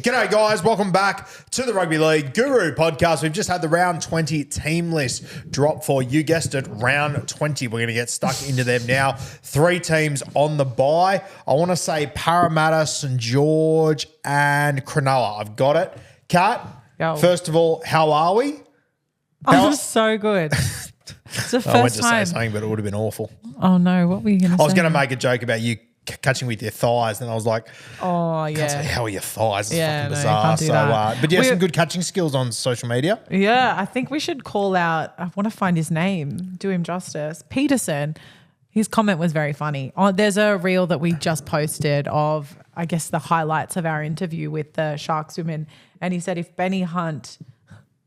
G'day, guys. Welcome back to the Rugby League Guru podcast. We've just had the round 20 team list drop for, you guessed it, round 20. We're going to get stuck into them now. 3 teams on the bye. I want to say Parramatta, St. George, and Cronulla. I've got it. Kat, first of all, how are we? I'm so good. It's the first time. I went to say something, but it would have been awful. Oh, no. What were you going to say? I was going to make a joke about you catching with your thighs, and I was like, oh, yeah. Say, how are your thighs? It's yeah, fucking no, bizarre. can't do that. But you have some good catching skills on social media. Yeah, I think we should call out, I want to find his name, do him justice. Peterson, his comment was very funny. There's a reel that we just posted of, I guess, the highlights of our interview with the Sharks women, and he said if Benny Hunt...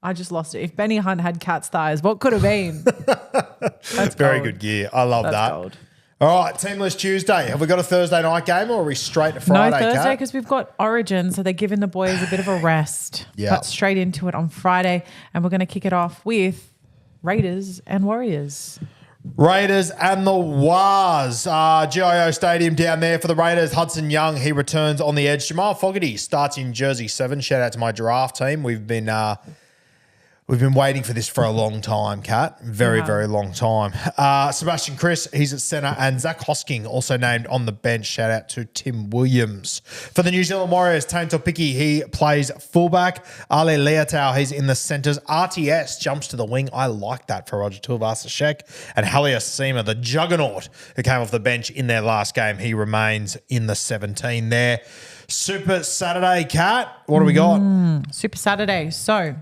I just lost it. If Benny Hunt had cat's thighs, what could have been? That's very gold. good gear. I love that. Gold. All right, Team List Tuesday. Have we got a Thursday night game, or are we straight to Friday? No Thursday, because we've got Origin, so they're giving the boys a bit of a rest. Yeah. But straight into it on Friday, and we're going to kick it off with Raiders and Warriors. Raiders and the Wars. GIO Stadium down there for the Raiders. Hudson Young, he returns on the edge. Jamal Fogarty starts in jersey 7. Shout out to my giraffe team. We've been waiting for this for a long time, Kat. Very long time. Sebastian Chris, he's at centre, and Zach Hosking also named on the bench. Shout out to Tim Williams. For the New Zealand Warriors, Tane Topiki, he plays fullback. Ale Leotau, he's in the centres. RTS jumps to the wing. I like that for Roger Tuivasa-Sheck. And Halios Sema, the juggernaut who came off the bench in their last game, he remains in the 17 there. Super Saturday, Kat. What do we got? Super Saturday. So...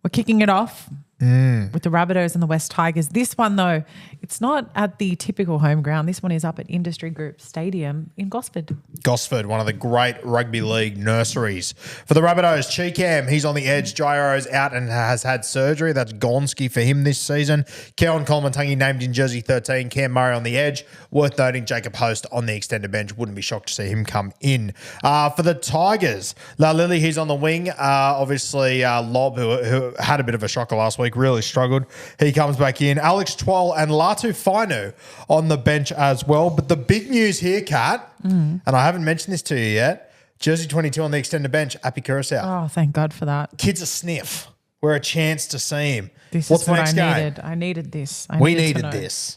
we're kicking it off with the Rabbitohs and the West Tigers. This one, though, it's not at the typical home ground. This one is up at Industry Group Stadium in Gosford. Gosford, one of the great rugby league nurseries. For the Rabbitohs, Cheekam, he's on the edge. Gyro's out and has had surgery. That's Gonski for him this season. Keon Coleman-Tungy named in jersey 13. Cam Murray on the edge. Worth noting, Jacob Host on the extended bench. Wouldn't be shocked to see him come in. For the Tigers, La Lily, he's on the wing. Obviously, Lob, who had a bit of a shocker last week, really struggled. He comes back in. Alex Twal and Latu Fainu on the bench as well. But the big news here, Kat, and I haven't mentioned this to you yet, jersey 22 on the extended bench, Api Curacao. Oh, thank God for that. Kid's a sniff. We're a chance to see him. This What's is the what next I game? needed. I needed this. We needed this.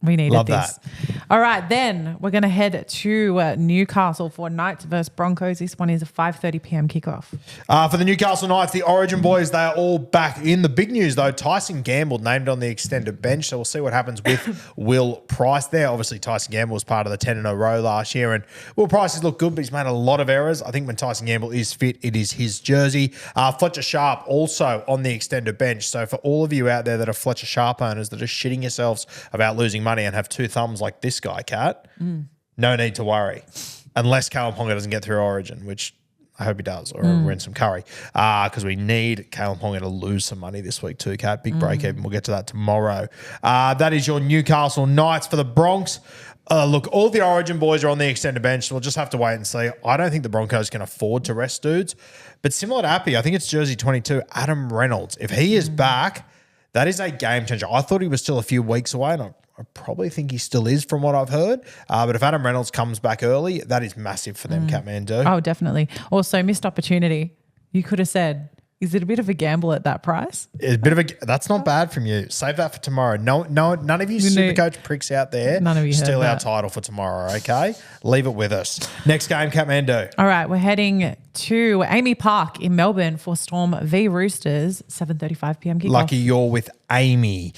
We needed Love this. that. All right, then we're going to head to Newcastle for Knights versus Broncos. This one is a 5:30 p.m. kickoff. For the Newcastle Knights, the Origin boys, they are all back in. The big news, though, Tyson Gamble named on the extended bench, so we'll see what happens with Will Price there. Obviously, Tyson Gamble was part of the 10 in a row last year, and Will Price has looked good, but he's made a lot of errors. I think when Tyson Gamble is fit, it is his jersey. Fletcher Sharp also on the extended bench. So for all of you out there that are Fletcher Sharp owners that are shitting yourselves about losing money and have 2 thumbs like this guy, Kat, no need to worry. Unless Kalen Ponga doesn't get through Origin, which I hope he does, or win some curry. Because we need Kalen Ponga to lose some money this week too, Kat. Big break even. We'll get to that tomorrow. That is your Newcastle Knights. For the Bronx, look, all the Origin boys are on the extended bench, so we'll just have to wait and see. I don't think the Broncos can afford to rest dudes. But similar to Appy, I think it's jersey 22, Adam Reynolds. If he is back, that is a game changer. I thought he was still a few weeks away, and I probably think he still is from what I've heard. But if Adam Reynolds comes back early, that is massive for them, Kathmandu. Oh, definitely. Also, missed opportunity. You could have said, is it a bit of a gamble at that price? It's a bit of a. That's not bad from you. Save that for tomorrow. No, none of you Supercoach pricks out there. None of you steal heard our that. title for tomorrow. Okay, leave it with us. Next game, Kathmandu. All right, we're heading to Amy Park in Melbourne for Storm v Roosters, 7:35 p.m. kickoff. Lucky you're with Amy.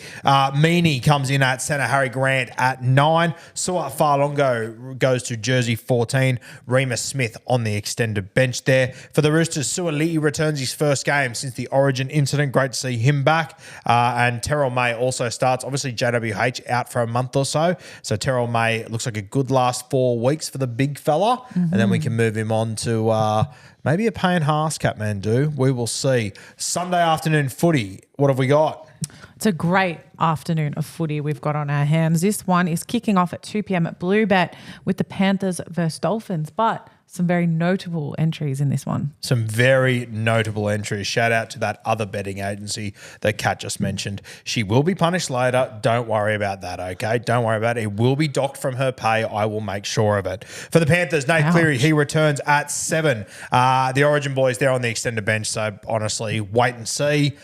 Meany comes in at centre. Harry Grant at 9. Suat Farlongo goes to jersey 14. Remus Smith on the extended bench there. For the Roosters, Suali'i returns his first game since the Origin incident. Great to see him back. And Terrell May also starts. Obviously, JWH out for a month or so. So Terrell May looks like a good last 4 weeks for the big fella. And then we can move him on to maybe a Payne Haas, Kathmandu. We will see. Sunday afternoon footy. What have we got? It's a great afternoon of footy we've got on our hands. This one is kicking off at 2 p.m. at Bluebet with the Panthers versus Dolphins, but some very notable entries in this one. Some very notable entries. Shout out to that other betting agency that Kat just mentioned. She will be punished later. Don't worry about that, okay? Don't worry about it. It will be docked from her pay. I will make sure of it. For the Panthers, Nate Cleary, he returns at 7. The Origin boys, they're on the extended bench, so honestly, wait and see.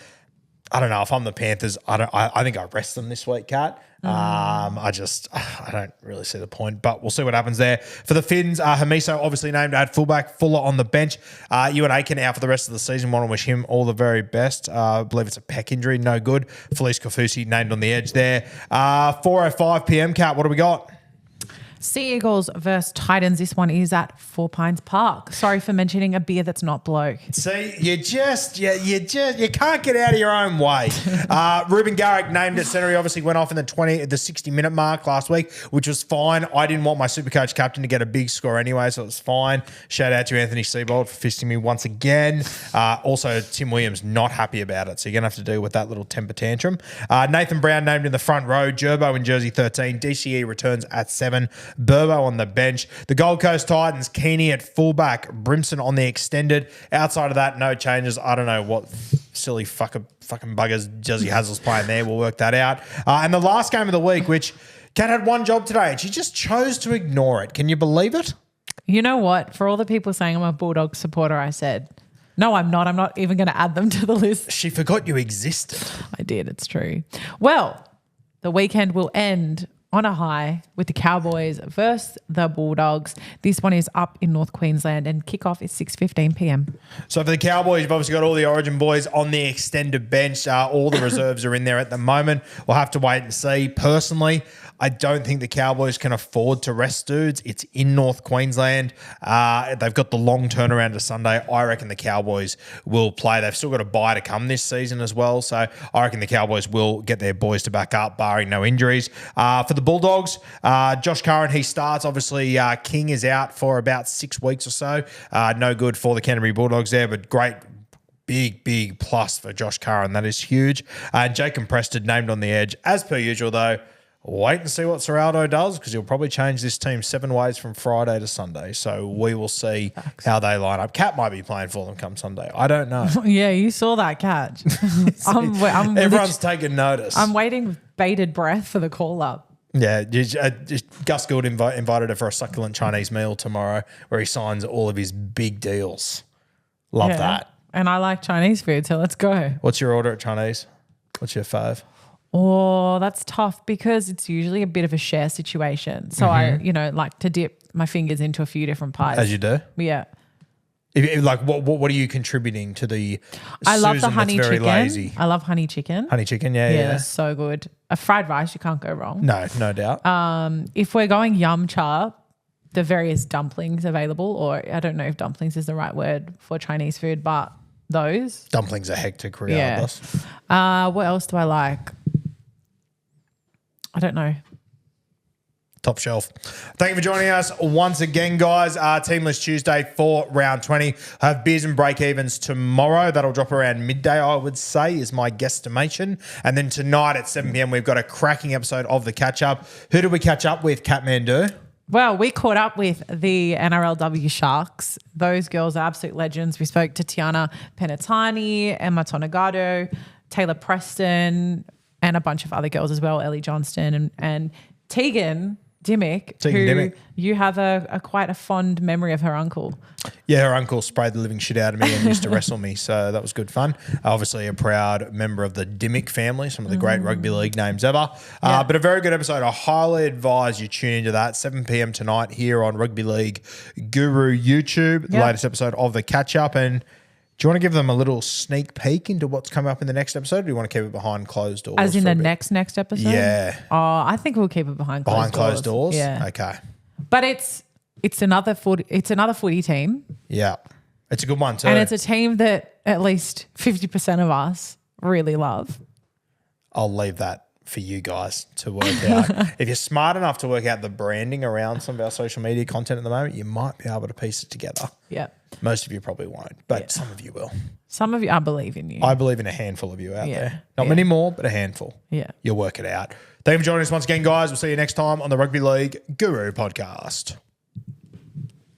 I don't know if I'm the Panthers. I think I rest them this week, Kat. I don't really see the point, but we'll see what happens there. For the Finns, Hamiso obviously named at fullback, Fuller on the bench. Ewan Aiken out for the rest of the season. Want to wish him all the very best. I believe it's a pec injury, no good. Felice Kaufusi named on the edge there. 4:05 p.m. Kat, what do we got? Sea Eagles versus Titans. This one is at Four Pines Park. Sorry for mentioning a beer that's not bloke. See, you can't get out of your own way. Ruben Garrick named at centre. He obviously went off in the 60-minute mark last week, which was fine. I didn't want my Supercoach captain to get a big score anyway, so it was fine. Shout out to Anthony Seibold for fisting me once again. Also, Tim Williams not happy about it, so you're going to have to deal with that little temper tantrum. Nathan Brown named in the front row. Gerbo in jersey 13. DCE returns at 7. Burbo on the bench. The Gold Coast Titans, Keeney at fullback, Brimson on the extended. Outside of that, no changes. I don't know what silly fucking buggers Jersey Hazel's playing there. We'll work that out. And the last game of the week, which Kat had one job today, and she just chose to ignore it. Can you believe it? You know what? For all the people saying I'm a Bulldog supporter, I said, no, I'm not. I'm not even going to add them to the list. She forgot you existed. I did. It's true. Well, the weekend will end on a high with the Cowboys versus the Bulldogs. This one is up in North Queensland and kickoff is 6:15 p.m. So for the Cowboys, you've obviously got all the Origin boys on the extended bench. All the reserves are in there at the moment. We'll have to wait and see. Personally, I don't think the Cowboys can afford to rest dudes. It's in North Queensland. They've got the long turnaround to Sunday. I reckon the Cowboys will play. They've still got a bye to come this season as well. So I reckon the Cowboys will get their boys to back up, barring no injuries. For the Bulldogs, Josh Curran, he starts. Obviously, King is out for about 6 weeks or so. No good for the Canterbury Bulldogs there, but great. Big plus for Josh Curran. That is huge. And Jacob Preston named on the edge. As per usual, though, wait and see what Serraldo does, because he'll probably change this team 7 ways from Friday to Sunday. So we will see how they line up. Cat might be playing for them come Sunday. I don't know. Yeah, you saw that catch. Everyone's taking notice. I'm waiting with bated breath for the call up. Yeah, Gus Gould invited her for a succulent Chinese meal tomorrow where he signs all of his big deals. Love that. And I like Chinese food, so let's go. What's your order at Chinese? What's your fave? Oh, that's tough because it's usually a bit of a share situation. So I, like to dip my fingers into a few different pies. As you do? Yeah. What are you contributing to the I love the honey very chicken. Lazy? I love honey chicken. Honey chicken, yeah. So good. A fried rice, you can't go wrong. No doubt. If we're going yum cha, the various dumplings available, or I don't know if dumplings is the right word for Chinese food, but those. Dumplings are hectic regardless. What else do I like? I don't know. Top shelf. Thank you for joining us once again, guys. Team List Tuesday for round 20. I have beers and break-evens tomorrow. That'll drop around midday, I would say, is my guesstimation. And then tonight at 7 p.m, we've got a cracking episode of The Catch-Up. Who did we catch up with, Catmandu? Well, we caught up with the NRLW Sharks. Those girls are absolute legends. We spoke to Tiana Penatani, Emma Tonegado, Taylor Preston, and a bunch of other girls as well, Ellie Johnston and Tegan Dimmick, who you have a quite a fond memory of her uncle. Yeah, her uncle sprayed the living shit out of me and used to wrestle me, so that was good fun. Obviously a proud member of the Dimmick family, some of the great rugby league names ever. But a very good episode. I highly advise you tune into that, 7 p.m. tonight here on Rugby League Guru YouTube, the latest episode of The Catch-Up. And do you want to give them a little sneak peek into what's coming up in the next episode, or do you want to keep it behind closed doors? As in the next episode? Yeah. Oh, I think we'll keep it behind closed doors. Behind closed doors? Yeah. Okay. But it's another footy team. Yeah. It's a good one too. And it's a team that at least 50% of us really love. I'll leave that for you guys to work out. If you're smart enough to work out the branding around some of our social media content at the moment, you might be able to piece it together. Yeah. Most of you probably won't, but some of you will. Some of you, I believe in you. I believe in a handful of you out Yeah. there. Not Yeah. many more, but a handful. Yeah. You'll work it out. Thank you for joining us once again, guys. We'll see you next time on the Rugby League Guru podcast.